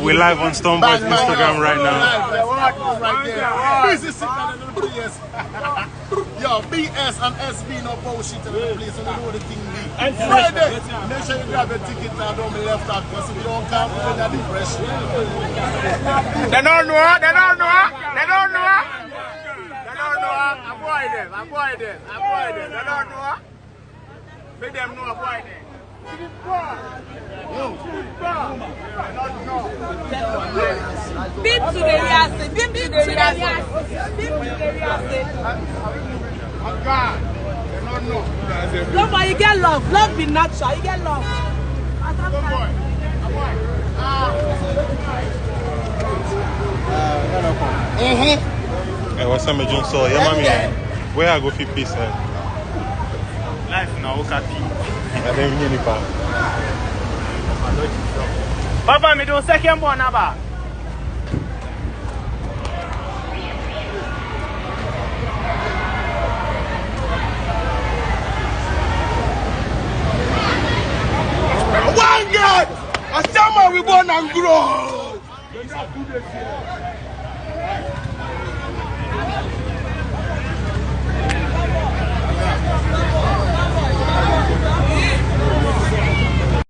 We live on Stoneboy's Instagram right now. Yo, BS and SB no bullshit in the place, so we know the thing be. And Friday, make sure you grab your ticket and don't be left out, because if you don't come, you're in a depression. They don't know. Avoid them. They don't know. Make them know, avoid them. Beat to the Riase. No, but you get love. Love be natural. You get love. Hey, what's up, John? So, yeah, mommy, where I go for peace? Life now, okay. I don't hear anything. Papa, me do second one about. One God! A summer we born and grow!